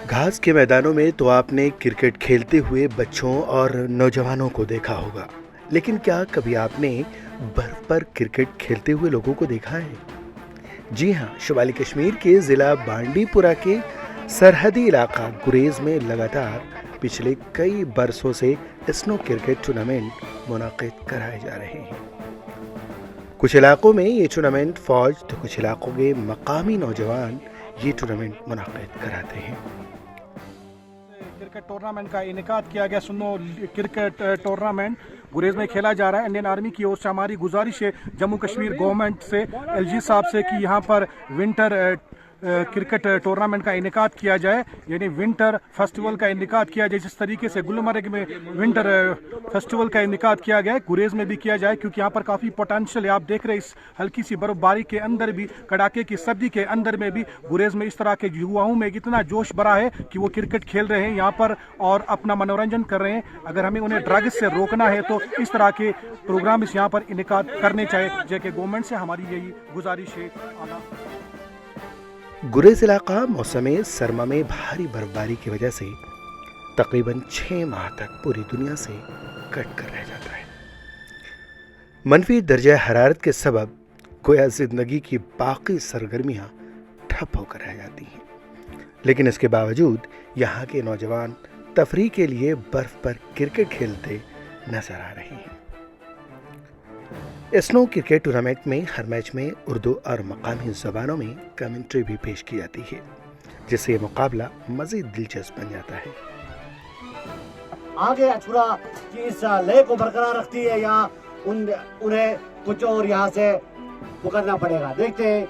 घास के मैदानों में तो आपने क्रिकेट खेलते हुए बच्चों और नौजवानों को देखा होगा, लेकिन क्या कभी आपने बर्फ पर क्रिकेट खेलते हुए लोगों को देखा है? जी हाँ, शुमाली कश्मीर के ज़िला बांडीपुरा के सरहदी इलाका गुरेज में लगातार पिछले कई बरसों से स्नो क्रिकेट टूर्नामेंट मुनाकिद कराए जा रहे हैं। कुछ इलाकों में ये टूर्नामेंट फौज तो कुछ इलाकों के मकामी नौजवान ये टूर्नामेंट मुनाकिद कराते हैं। क्रिकेट टूर्नामेंट का इनेकाद किया गया। स्नो क्रिकेट टूर्नामेंट गुरेज में खेला जा रहा है। इंडियन आर्मी की ओर से हमारी गुजारिश है जम्मू कश्मीर गवर्नमेंट से, एलजी साहब से, कि यहाँ पर विंटर क्रिकेट टूर्नामेंट का इनेकाद किया जाए, यानी विंटर फेस्टिवल का इनेकाद किया जाए। जिस तरीके से गुलमर्ग में विंटर फेस्टिवल का इनेकाद किया गया है, गुरेज में भी किया जाए, क्योंकि यहाँ पर काफ़ी पोटेंशियल है। आप देख रहे हैं इस हल्की सी बर्फबारी के अंदर भी, कड़ाके की सर्दी के अंदर में भी गुरेज में इस तरह के युवाओं में इतना जोश भरा है कि वो क्रिकेट खेल रहे हैं यहाँ पर और अपना मनोरंजन कर रहे हैं। अगर हमें उन्हें ड्रग्स से रोकना है तो इस तरह के प्रोग्राम इस यहाँ पर इनेकाद करने चाहिए। जैसे गवर्नमेंट से हमारी यही गुजारिश है। गुरेज इलाका मौसम सरमा में भारी बर्फबारी की वजह से तकरीबन 6 माह तक पूरी दुनिया से कट कर रह जाता है। मनफी दर्जा हरारत के सबब गोया जिंदगी की बाकी सरगर्मियां ठप होकर रह जाती हैं, लेकिन इसके बावजूद यहाँ के नौजवान तफरीह के लिए बर्फ पर क्रिकेट खेलते नजर आ रहे हैं। स्नो क्रिकेट टूर्नामेंट में हर मैच में उर्दू और मकामी ज़बानों में कमेंट्री भी पेश की जाती है, जिससे ये मुकाबला मज़ीद दिलचस्प बन जाता है। आगे अछूरा की इस लय को बरकरार रखती है या उन्हें कुछ और यहाँ से मुकरना पड़ेगा, देखते हैं।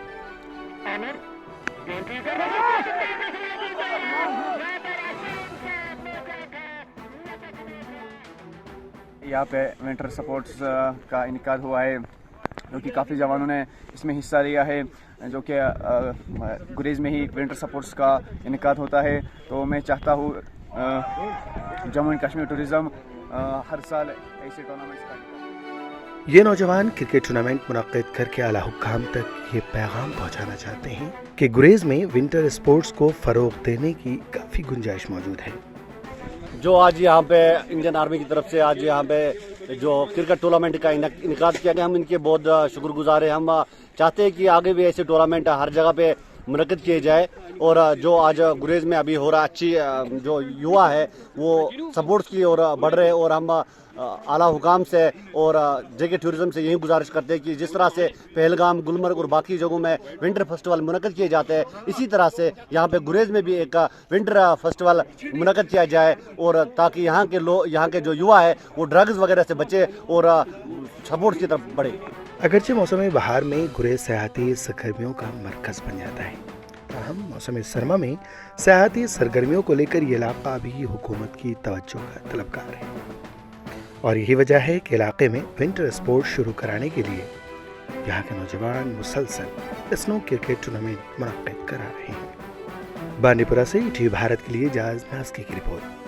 यहाँ पे विंटर स्पोर्ट्स का इनेकाद हुआ है, जो कि काफ़ी जवानों ने इसमें हिस्सा लिया है, जो कि गुरेज में ही विंटर स्पोर्ट्स का इनेकाद होता है। तो मैं चाहता हूँ जम्मू एंड कश्मीर टूरिज़्म हर साल ऐसे टूर्नामेंट्स का। ये नौजवान क्रिकेट टूर्नामेंट मुनक्किद करके आला हुक्काम तक ये पैगाम पहुँचाना चाहते हैं कि गुरेज में विंटर स्पोर्ट्स को फ़रोग़ देने की काफ़ी गुंजाइश मौजूद है। जो आज यहाँ पे इंडियन आर्मी की तरफ से आज यहाँ पे जो क्रिकेट टूर्नामेंट का इनेकाद किया गया, हम इनके बहुत शुक्रगुजार हैं। हम चाहते हैं कि आगे भी ऐसे टूर्नामेंट हर जगह पे मुनक्किद किए जाए, और जो आज गुरेज में अभी हो रहा अच्छी जो युवा है वो सपोर्ट्स की ओर बढ़ रहे हैं, और हम आला हुकाम से और जेके टूरिज्म से यही गुजारिश करते हैं कि जिस तरह से पहलगाम, गुलमर्ग और बाकी जगहों में विंटर फेस्टिवल मुनक्किद किए जाते हैं, इसी तरह से यहाँ पे गुरेज में भी एक विंटर फेस्टिवल मुनक्किद किया जाए, और ताकि यहाँ के लोग, यहाँ के जो युवा है वो ड्रग्स वगैरह से बचे और सपोर्ट्स की तरफ बढ़े। अगरचे मौसम बहार में गुरेज सयाहती सरगर्मियों का मरकज़ बन जाता है, ताहम मौसम सरमा में सयाहती सरगर्मियों को लेकर ये इलाका भी हुकूमत की तवज्जो का तलबगार है, और यही वजह है कि इलाके में विंटर स्पोर्ट शुरू कराने के लिए यहाँ के नौजवान मुसलसल स्नो क्रिकेट टूर्नामेंट मुनक्किद करा रहे हैं। बांडीपुरा से टीवी भारत के लिए जाज नाज़की की रिपोर्ट।